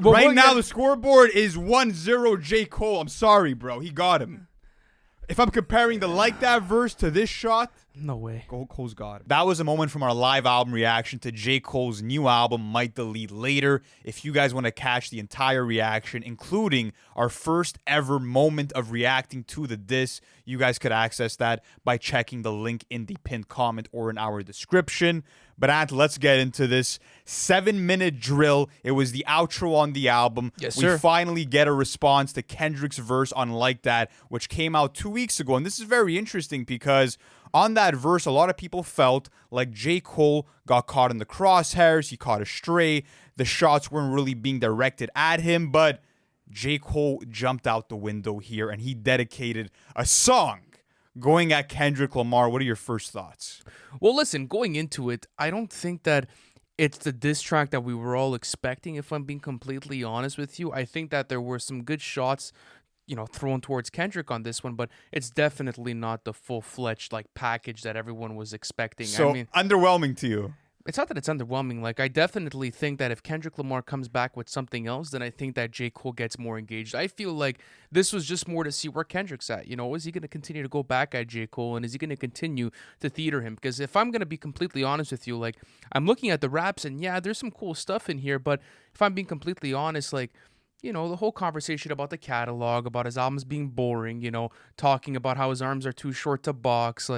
Right now, the scoreboard is 1-0 J. Cole. I'm sorry, bro. He got him. If I'm comparing the Like That verse to this shot, no way. Cole's got him. That was a moment from our live album reaction to J. Cole's new album, Might Delete Later. If you guys want to catch the entire reaction, including our first ever moment of reacting to the diss, you guys could access that by checking the link in the pinned comment or in our description. But Ant, let's get into this 7-minute drill. It was the outro on the album. Yes, we sir. finally get a response to Kendrick's verse on Like That, which came out 2 weeks ago. And this is very interesting because on that verse, a lot of people felt like J. Cole got caught in the crosshairs. He caught a stray. The shots weren't really being directed at him. But J. Cole jumped out the window here and he dedicated a song going at Kendrick Lamar. What are your first thoughts? Well, listen, going into it, I don't think that it's the diss track that we were all expecting, if I'm being completely honest with you. I think that there were some good shots, thrown towards Kendrick on this one, but it's definitely not the full-fledged, package that everyone was expecting. So, underwhelming to you? It's not that it's underwhelming. I definitely think that if Kendrick Lamar comes back with something else, then I think that J. Cole gets more engaged. I feel like this was just more to see where Kendrick's at. Is he going to continue to go back at J. Cole, and is he going to continue to theater him? Because if I'm going to be completely honest with you, I'm looking at the raps, and yeah, there's some cool stuff in here, but if I'm being completely honest, the whole conversation about the catalog, about his albums being boring, talking about how his arms are too short to box,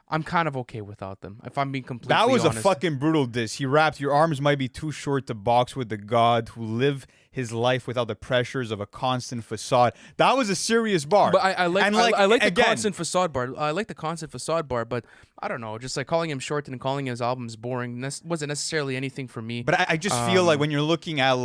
I'm kind of okay without them, if I'm being completely honest. That was a fucking brutal diss. He rapped, "Your arms might be too short to box with the god who live his life without the pressures of a constant facade." That was a serious bar. But I like the constant facade bar. I like the constant facade bar, but I don't know, just calling him short and calling his albums boring wasn't necessarily anything for me. But I just feel like when you're looking at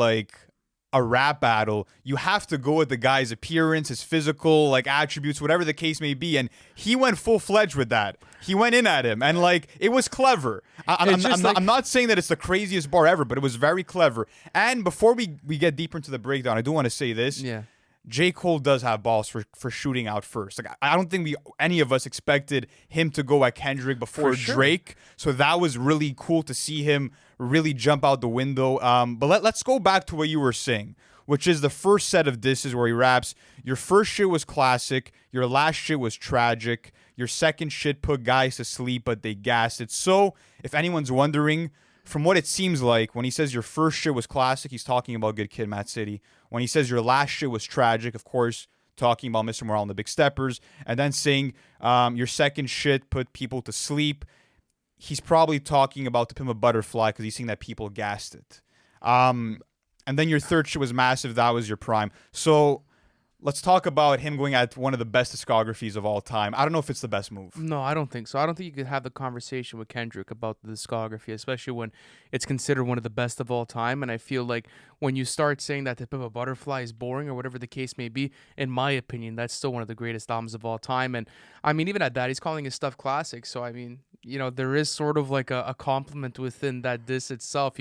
a rap battle, you have to go with the guy's appearance, his physical attributes, whatever the case may be, and he went full-fledged with that. He went in at him, and it was clever. I'm not saying that it's the craziest bar ever, but it was very clever. And before we get deeper into the breakdown, I do want to say this. Yeah. J. Cole does have balls for shooting out first. I don't think any of us expected him to go at Kendrick before Drake. So that was really cool to see him really jump out the window. But let's go back to what you were saying, which is the first set of disses where he raps, "Your first shit was classic. Your last shit was tragic. Your second shit put guys to sleep, but they gassed it." So if anyone's wondering, from what it seems like, when he says your first shit was classic, he's talking about Good Kid, Mad City. When he says your last shit was tragic, of course, talking about Mr. Morale and the Big Steppers. And then saying your second shit put people to sleep, he's probably talking about To Pimp a Butterfly because he's seeing that people gassed it. And then your third shit was massive. That was your prime. So let's talk about him going at one of the best discographies of all time. I don't know if it's the best move. No, I don't think so. I don't think you could have the conversation with Kendrick about the discography, especially when it's considered one of the best of all time. And I feel like when you start saying that To Pimp a Butterfly is boring or whatever the case may be, in my opinion, that's still one of the greatest albums of all time. And I mean, even at that, he's calling his stuff classic. So, I mean, there is sort of a compliment within that diss itself,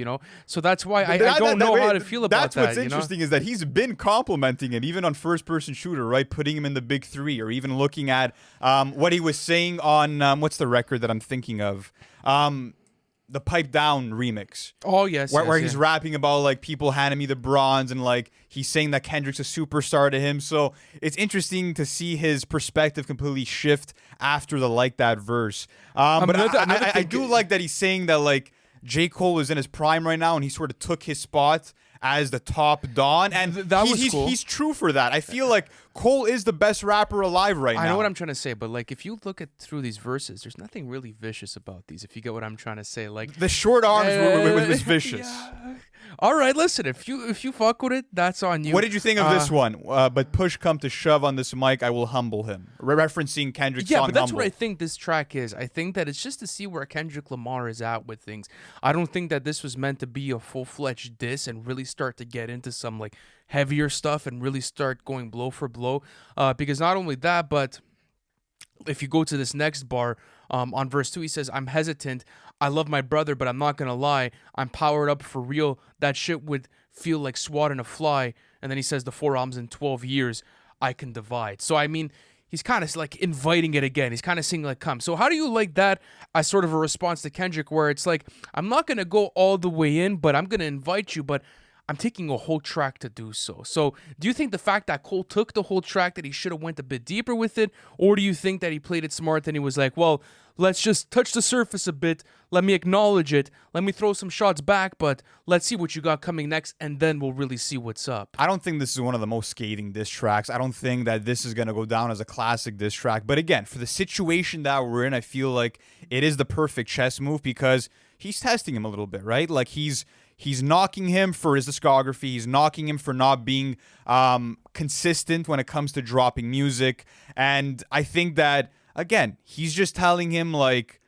So that's why I don't know how to feel about that. That's what's interesting is that he's been complimenting it, even on first-person shooter, right? Putting him in the big three, or even looking at what he was saying on, what's the record that I'm thinking of? The Pipe Down remix. Oh, yes. Where he's rapping about, people handing me the bronze, and, he's saying that Kendrick's a superstar to him. So it's interesting to see his perspective completely shift after the Like That verse. But I do like that he's saying that, J. Cole is in his prime right now, and he sort of took his spot as the top Don, and was cool. He's true for that. I feel like Cole is the best rapper alive right now. I know what I'm trying to say, but if you look through these verses, there's nothing really vicious about these. If you get what I'm trying to say, the short arms was vicious. Yeah. All right, listen. If you fuck with it, that's on you. What did you think of this one? But push come to shove on this mic, I will humble him. Referencing Kendrick's song but that's Humble. what I think this track is. I think that it's just to see where Kendrick Lamar is at with things. I don't think that this was meant to be a full-fledged diss and really start to get into some heavier stuff and really start going blow for blow. Because not only that, but if you go to this next bar, on verse 2, he says, "I'm hesitant. I love my brother, but I'm not going to lie. I'm powered up for real. That shit would feel like swatting a fly." And then he says, "The 4 albums in 12 years, I can divide." So, I mean, he's kind of inviting it again. He's kind of saying come. So how do you like that as sort of a response to Kendrick, where it's I'm not going to go all the way in, but I'm going to invite you, but I'm taking a whole track to do so. So do you think the fact that Cole took the whole track that he should have went a bit deeper with it, or do you think that he played it smart and he was like, well, let's just touch the surface a bit, let me acknowledge it, let me throw some shots back, but let's see what you got coming next, and then we'll really see what's up? I don't think this is one of the most scathing diss tracks. I don't think that this is going to go down as a classic diss track. But again, for the situation that we're in, I feel like it is the perfect chess move because he's testing him a little bit, right? Like he's knocking him for his discography. He's knocking him for not being consistent when it comes to dropping music. And I think that, again, he's just telling him, like,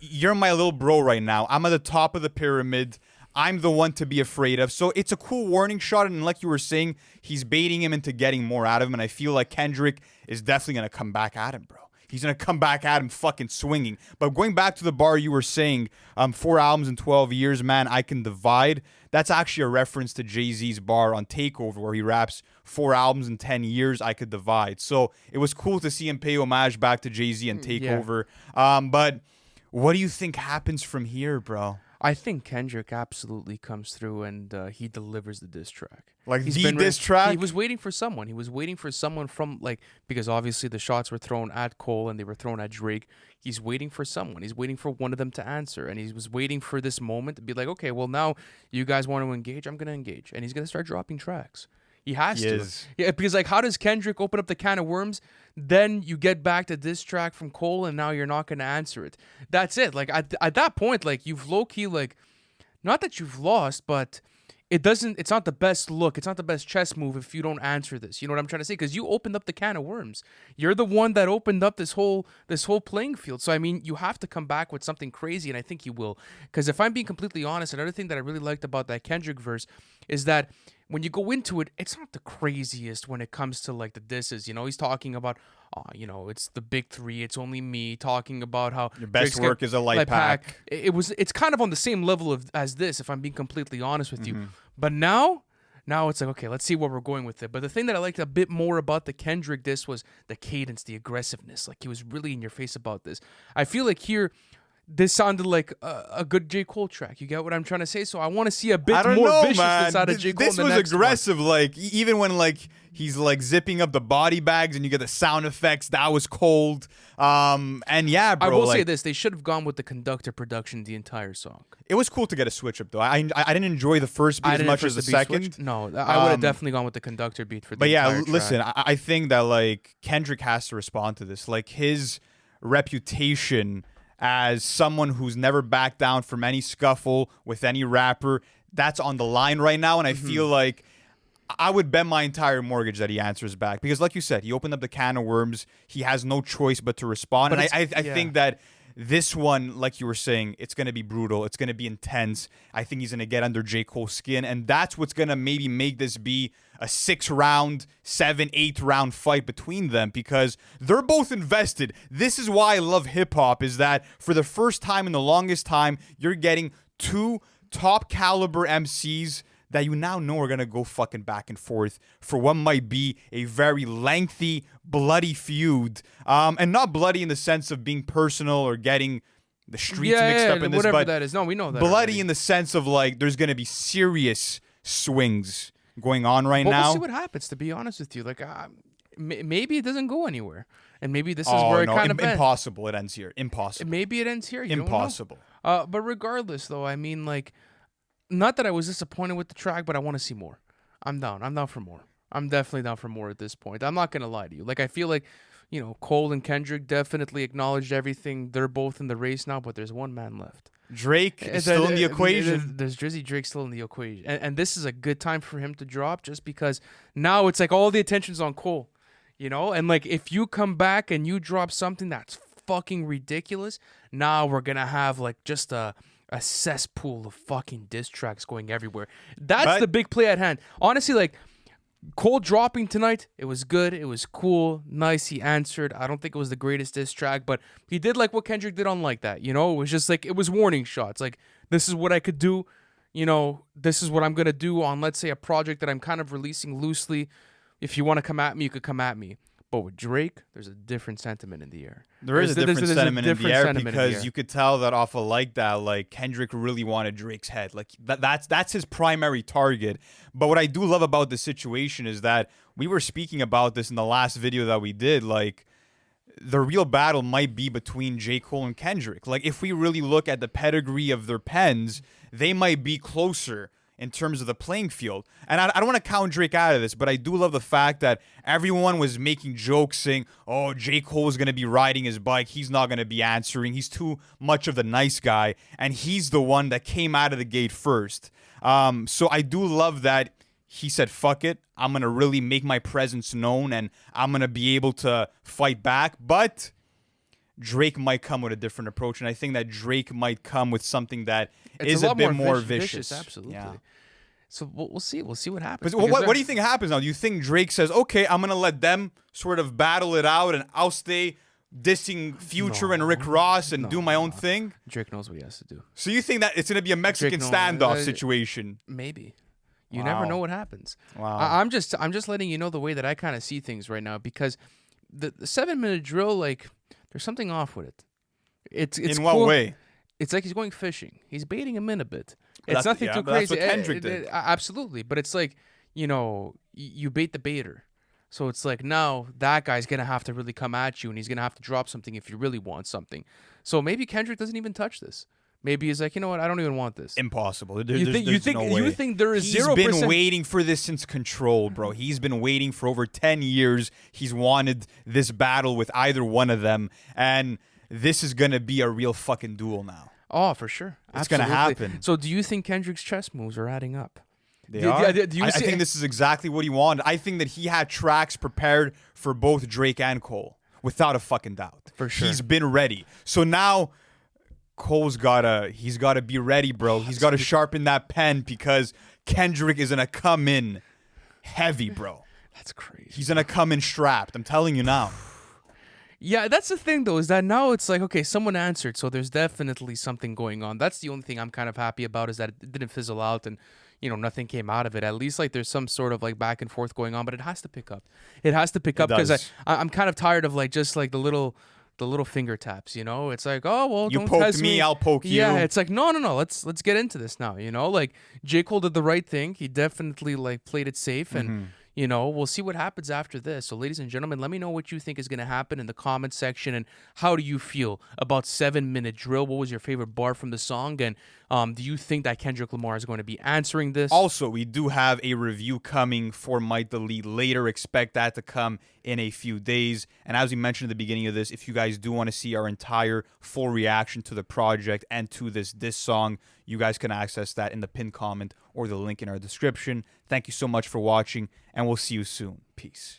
you're my little bro right now. I'm at the top of the pyramid. I'm the one to be afraid of. So it's a cool warning shot. And like you were saying, he's baiting him into getting more out of him. And I feel like Kendrick is definitely going to come back at him, bro. He's going to come back at him fucking swinging. But going back to the bar you were saying, 4 albums in 12 years, man, I can divide. That's actually a reference to Jay-Z's bar on Takeover where he raps 4 albums in 10 years, I could divide. So it was cool to see him pay homage back to Jay-Z and Takeover. Yeah. But what do you think happens from here, bro? I think Kendrick absolutely comes through and he delivers the diss track. Like the diss track? He was waiting for someone. He was waiting for someone from, like, because obviously the shots were thrown at Cole and they were thrown at Drake. He's waiting for someone. He's waiting for one of them to answer. And he was waiting for this moment to be like, okay, well, now you guys want to engage. I'm going to engage. And he's going to start dropping tracks. He has to. Yeah, because, like, how does Kendrick open up the can of worms? Then you get back to this track from Cole, and now you're not going to answer it. That's it. Like, at that point, like, you've low-key, like, not that you've lost, but it's not the best look. It's not the best chess move if you don't answer this. You know what I'm trying to say? Because you opened up the can of worms. You're the one that opened up this whole playing field. So, I mean, you have to come back with something crazy, and I think you will. Because if I'm being completely honest, another thing that I really liked about that Kendrick verse is that when you go into it, it's not the craziest when it comes to, like, the disses. You know, he's talking about, you know, it's the big three. It's only me. Talking about how your best work is a light pack. It's kind of on the same level as this, if I'm being completely honest with you. But now it's like, okay, let's see where we're going with it. But the thing that I liked a bit more about the Kendrick diss was the cadence, the aggressiveness. Like, he was really in your face about this. I feel like here, this sounded like a good J. Cole track. You get what I'm trying to say? So I want to see a bit more viciousness out of J. Cole. This was aggressive. Like, even when, like, he's, like, zipping up the body bags and you get the sound effects, that was cold. And yeah, bro. I will say this. They should have gone with the conductor production the entire song. It was cool to get a switch up, though. I didn't enjoy the first beat as much as the second. Switched. No, I would have definitely gone with the conductor beat for the entire track. But yeah, listen, I think that, like, Kendrick has to respond to this. Like, his reputation as someone who's never backed down from any scuffle with any rapper, that's on the line right now. And I feel like I would bet my entire mortgage that he answers back. Because like you said, he opened up the can of worms. He has no choice but to respond. But I think that this one, like you were saying, it's going to be brutal. It's going to be intense. I think he's going to get under J. Cole's skin. And that's what's going to maybe make this be a 6-round, 7, 8-round fight between them because they're both invested. This is why I love hip-hop, is that for the first time in the longest time, you're getting 2 top caliber MCs that you now know are going to go fucking back and forth for what might be a very lengthy, bloody feud. And not bloody in the sense of being personal or getting the streets mixed up in this, whatever but that is. No, we know that. Bloody already. In the sense of, like, there's going to be serious swings going on right now. We'll see what happens, to be honest with you. Like, maybe it doesn't go anywhere. And maybe this is where it kind of ends. Impossible. It ends here. Impossible. Maybe it ends here. Impossible. But regardless, though, I mean, like, not that I was disappointed with the track, but I want to see more. I'm down. I'm down for more. I'm definitely down for more at this point. I'm not going to lie to you. Like, I feel like, you know, Cole and Kendrick definitely acknowledged everything. They're both in the race now, but there's one man left. Drake is still in the equation. There's Drizzy Drake still in the equation. And this is a good time for him to drop just because now it's like all the attention's on Cole, you know? And, like, if you come back and you drop something that's fucking ridiculous, now we're going to have, like, just a cesspool of fucking diss tracks going everywhere. That's the big play at hand. Honestly, like, Cole dropping tonight, it was good. It was cool. Nice. He answered. I don't think it was the greatest diss track, but he did like what Kendrick did on Like That. You know, it was just like, it was warning shots. Like, this is what I could do. You know, this is what I'm going to do on, let's say, a project that I'm kind of releasing loosely. If you want to come at me, you could come at me. But with Drake, there's a different sentiment in the air. There is a different sentiment in the air because you could tell that off of like that, like Kendrick really wanted Drake's head. Like that's his primary target. But what I do love about this situation is that we were speaking about this in the last video that we did. Like the real battle might be between J. Cole and Kendrick. Like if we really look at the pedigree of their pens, they might be closer in terms of the playing field. And I don't want to count Drake out of this, but I do love the fact that everyone was making jokes saying, oh, J. Cole is going to be riding his bike. He's not going to be answering. He's too much of the nice guy. And he's the one that came out of the gate first. So I do love that he said, fuck it. I'm going to really make my presence known and I'm going to be able to fight back. But Drake might come with a different approach. And I think that Drake might come with something that is a bit more vicious. Absolutely. Yeah. So we'll see. We'll see what happens. But what do you think happens now? Do you think Drake says, okay, I'm going to let them sort of battle it out and I'll stay dissing Future and Rick Ross and do my own thing? Drake knows what he has to do. So you think that it's going to be a Mexican standoff situation? Maybe. You never know what happens. Wow. I'm just letting you know the way that I kind of see things right now because the 7-minute drill, like, there's something off with it. It's in cool. what way? It's like he's going fishing. He's baiting him in a bit. It's nothing too that's crazy. what Kendrick did. Absolutely. But it's like, you bait the baiter. So it's like now that guy's going to have to really come at you and he's going to have to drop something if you really want something. So maybe Kendrick doesn't even touch this. Maybe he's like, you know what? I don't even want this. Impossible. You think there is 0%? He's been waiting for this since Control, bro. He's been waiting for over 10 years. He's wanted this battle with either one of them. And this is going to be a real fucking duel now. Oh, for sure. It's going to happen. So do you think Kendrick's chess moves are adding up? They are. I think this is exactly what he wanted. I think that he had tracks prepared for both Drake and Cole, without a fucking doubt. For sure. He's been ready. So now Cole's he's gotta be ready, bro. He's gotta sharpen that pen because Kendrick is gonna come in heavy, bro. That's crazy. He's gonna come in strapped. I'm telling you now. Yeah, that's the thing, though, is that now it's like, okay, someone answered, so there's definitely something going on. That's the only thing I'm kind of happy about is that it didn't fizzle out and, nothing came out of it. At least, like, there's some sort of, like, back and forth going on, but it has to pick up. It has to pick up because I'm kind of tired of, like, just, like, the little finger taps, It's like, oh, well, you don't poked test me, I'll poke you. Yeah, it's like, no, let's get into this now, Like, J. Cole did the right thing. He definitely, like, played it safe and... we'll see what happens after this. So, ladies and gentlemen, let me know what you think is going to happen in the comment section. And how do you feel about 7-minute drill? What was your favorite bar from the song? And do you think that Kendrick Lamar is going to be answering this? Also, we do have a review coming for Might Delete later. Expect that to come in a few days. And as we mentioned at the beginning of this, if you guys do want to see our entire full reaction to the project and to this song, you guys can access that in the pinned comment or the link in our description. Thank you so much for watching, and we'll see you soon. Peace.